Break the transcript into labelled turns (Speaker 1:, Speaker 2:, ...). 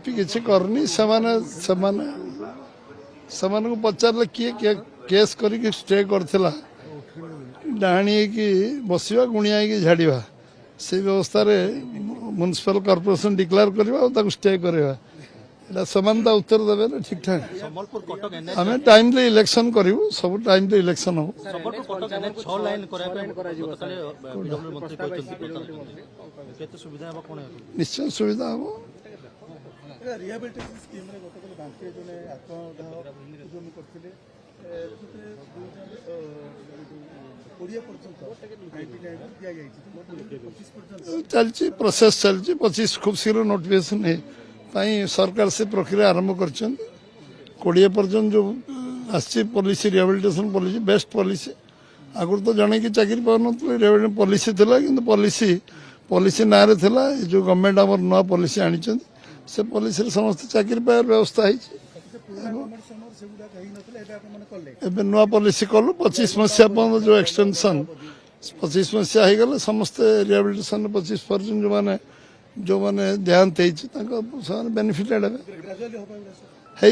Speaker 1: BJP किसी करनी से पचारे किए केस करके स्टे करथिला डाणी की बसवा गुणिया की झाड़वा से व्यवस्था म्युनिसिपल कॉर्पोरेशन डिक्लेयर करवा स्टे करवा समानता उत्तर देवे ना ठीक ठाक आम टाइमली इलेक्शन करूँ सब टाइमली इलेक्शन हम निश्चय सुविधा हम चलती प्रोसेस चलती 25 खूब शीघ्र नोटिफिकेशन है सरकार से प्रक्रिया आरंभ कर 20 पर्यटन जो आसी policy rehabilitation policy best policy आगुरी तो जड़े कि चाकरी पाऊन रिहेबिलिटेशन पॉलिसी थिला किंतु पॉलिसी ना रे थिला जो गवर्नमेंट आम नुआ पॉलिसी आनी से पॉलिसी समस्त चाकरी पाइबार व्यवस्था है नुआ पॉलिसी कलु 25 मसीहा पर्यटन जो एक्सटेंशन 25 मसीहा हो गले समस्ते रिहेबिलिटेशन 25 पर्यटन जो मैंने देहांत बेनिफिटेड है।